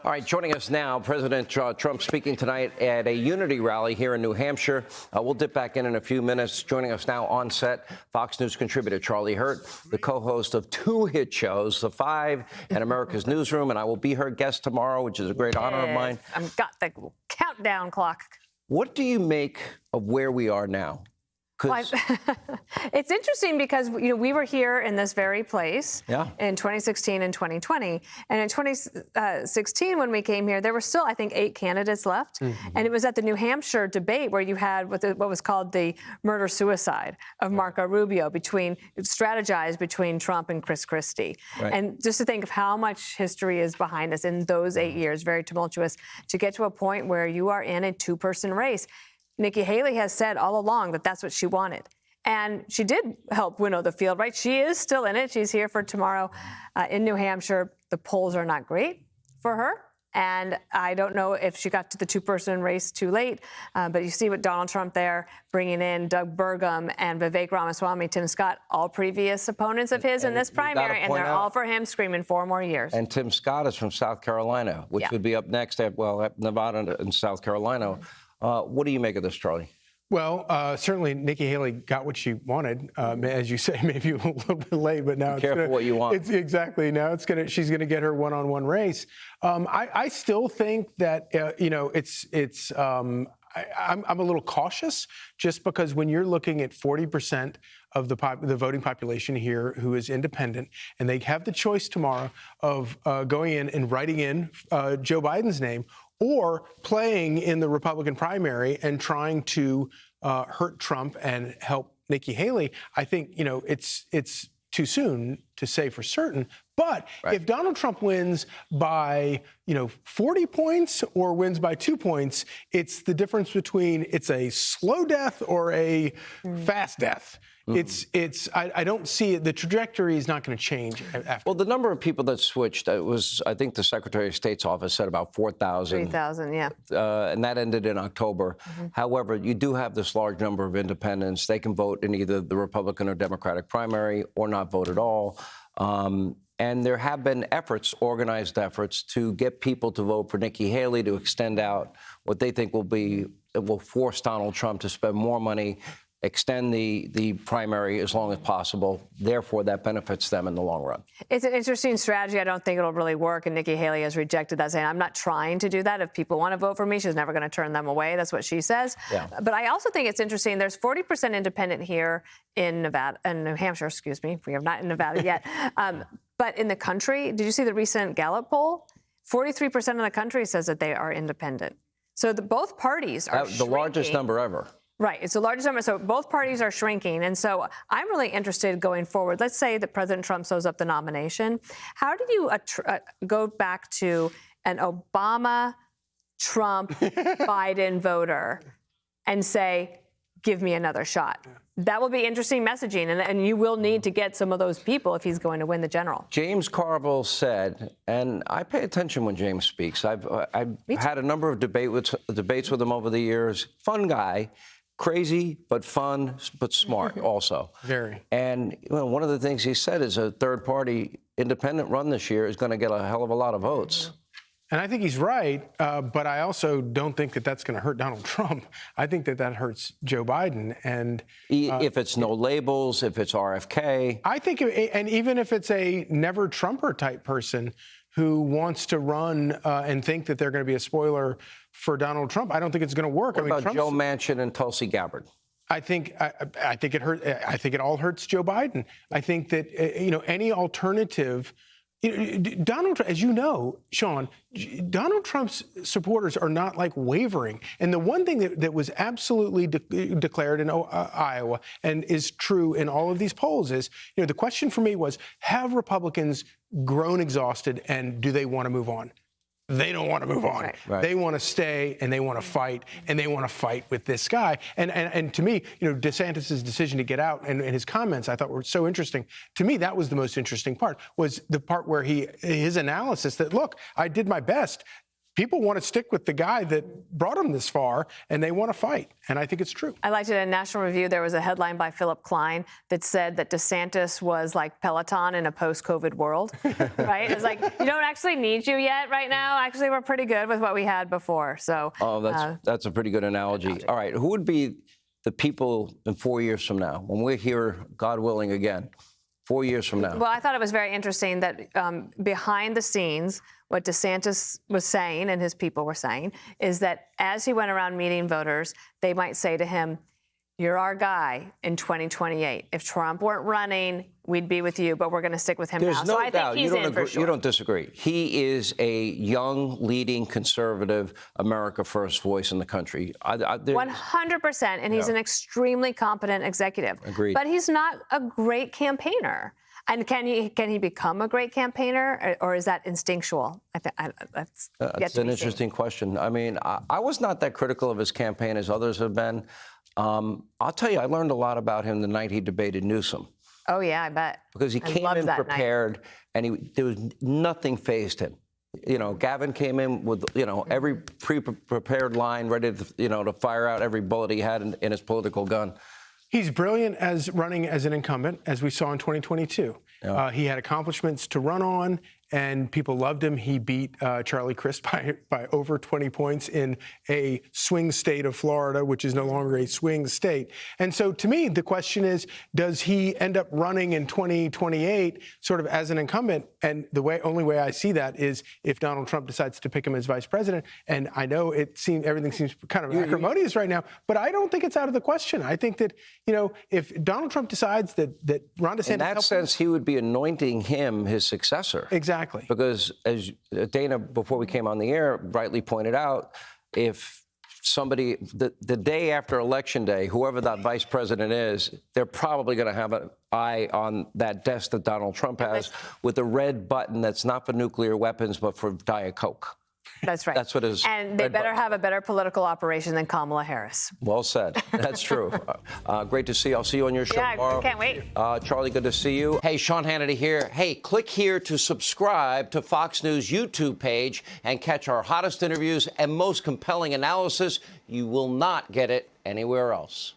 All right, joining us now, President Trump speaking tonight at a unity rally here in New Hampshire. We'll dip back in a few minutes. Joining us now on set, Fox News contributor Charlie Hurt, the co-host of two hit shows, The Five and America's Newsroom, and I will be her guest tomorrow, which is a great honor of mine. I've got the countdown clock. What do you make of where we are now? Well, it's interesting because, we were here in this very place in 2016 and 2020. And in 2016, when we came here, there were still, I think, 8 candidates left. Mm-hmm. And it was at the New Hampshire debate where you had what was called the murder-suicide of Marco Rubio, strategized between Trump and Chris Christie. Right. And just to think of how much history is behind us in those 8 years, very tumultuous, to get to a point where you are in a two-person race. Nikki Haley has said all along that that's what she wanted. And she did help winnow the field, right? She is still in it. She's here for tomorrow in New Hampshire. The polls are not great for her. And I don't know if she got to the two-person race too late. But you see what Donald Trump there, bringing in Doug Burgum and Vivek Ramaswamy, Tim Scott, all previous opponents of his in this primary. And they're all for him, screaming 4 more years. And Tim Scott is from South Carolina, which would be up next at Nevada and South Carolina. What do you make of this, Charlie? Well, certainly Nikki Haley got what she wanted. As you say, maybe a little bit late, but now careful what you want. It's exactly now. She's gonna get her one-on-one race. I still think that I'm a little cautious, just because when you're looking at 40% of the voting population here who is independent, and they have the choice tomorrow of going in and writing in Joe Biden's name, or playing in the Republican primary and trying to hurt Trump and help Nikki Haley, I think, it's too soon to say for certain. But if Donald Trump wins by, 40 points or wins by 2 points, it's the difference between it's a slow death or a fast death. I don't see it. The trajectory is not going to change after. Well, the number of people that switched, I think the Secretary of State's office said about 4,000. 3,000, yeah. And that ended in October. Mm-hmm. However, you do have this large number of independents. They can vote in either the Republican or Democratic primary or not vote at all. And there have been organized efforts to get people to vote for Nikki Haley, to extend out what they think will force Donald Trump to spend more money, extend the primary as long as possible. Therefore, that benefits them in the long run. It's an interesting strategy. I don't think it'll really work. And Nikki Haley has rejected that, saying, I'm not trying to do that. If people want to vote for me, she's never going to turn them away. That's what she says. Yeah. But I also think it's interesting. There's 40% independent here in New Hampshire, excuse me. We are not in Nevada yet. But in the country, did you see the recent Gallup poll? 43% of the country says that they are independent. So both parties are the largest number ever. Right. It's the largest number. So both parties are shrinking. And so I'm really interested going forward. Let's say that President Trump sews up the nomination. How did you go back to an Obama, Trump, Biden voter and say, give me another shot? That will be interesting messaging. And you will need to get some of those people if he's going to win the general. James Carville said, and I pay attention when James speaks. I've had a number of debates with him over the years. Fun guy. Crazy, but fun, but smart also. Very. And one of the things he said is a third-party independent run this year is going to get a hell of a lot of votes. And I think he's right, but I also don't think that that's going to hurt Donald Trump. I think that hurts Joe Biden. And if it's no labels, if it's RFK. I think, and even if it's a never-Trumper type person who wants to run and think that they're going to be a spoiler for Donald Trump, I don't think it's going to work. What about Joe Manchin and Tulsi Gabbard? I think it hurt. I think it all hurts Joe Biden. I think that any alternative. Donald, as you know, Sean, Donald Trump's supporters are not wavering. And the one thing that was absolutely declared in Iowa and is true in all of these polls is, the question for me was, have Republicans grown exhausted and do they want to move on? They don't want to move on. Right. They want to stay and they want to fight, and they want to fight with this guy. And to me, DeSantis' decision to get out and his comments I thought were so interesting. To me, that was the most interesting part, was the part where his analysis that, look, I did my best. people want to stick with the guy that brought them this far, and they want to fight. And I think it's true. I liked it in National Review. There was a headline by Philip Klein that said that DeSantis was like Peloton in a post-COVID world, right? It's like, you don't actually need you yet right now. Actually, we're pretty good with what we had before. So, that's a pretty good analogy. All right, who would be the people in 4 years from now when we're here, God willing, again? 4 years from now. Well, I thought it was very interesting that behind the scenes, what DeSantis was saying and his people were saying is that as he went around meeting voters, they might say to him, "You're our guy in 2028. If Trump weren't running, we'd be with you, but we're going to stick with him There's now." no So I doubt. think he's in for sure. You don't disagree. He is a young, leading, conservative, America First voice in the country. 100%, and he's an extremely competent executive. Agreed. But he's not a great campaigner. And can he become a great campaigner, or is that instinctual? That's an interesting question. I mean, I was not that critical of his campaign as others have been. I'll tell you, I learned a lot about him the night he debated Newsom. Oh, yeah, I bet. Because he came in prepared, and there was nothing fazed him. You know, Gavin came in with, every pre-prepared line ready to, to fire out every bullet he had in his political gun. He's brilliant as running as an incumbent, as we saw in 2022. Yeah. He had accomplishments to run on, and people loved him. He beat Charlie Crist by over 20 points in a swing state of Florida, which is no longer a swing state. And so, to me, the question is, does he end up running in 2028 sort of as an incumbent? And the only way I see that is if Donald Trump decides to pick him as vice president. And I know everything seems kind of acrimonious right now, but I don't think it's out of the question. I think that, if Donald Trump decides that Ron DeSantis... In that sense, he would be anointing him his successor. Exactly. Because as Dana, before we came on the air, rightly pointed out, if somebody, the day after Election Day, whoever that vice president is, they're probably going to have an eye on that desk that Donald Trump has with a red button that's not for nuclear weapons, but for Diet Coke. That's right. That's what it is. And they better have a better political operation than Kamala Harris. Well said. That's true. Great to see you. I'll see you on your show tomorrow. Can't wait. Charlie, good to see you. Hey, Sean Hannity here. Hey, click here to subscribe to Fox News YouTube page and catch our hottest interviews and most compelling analysis. You will not get it anywhere else.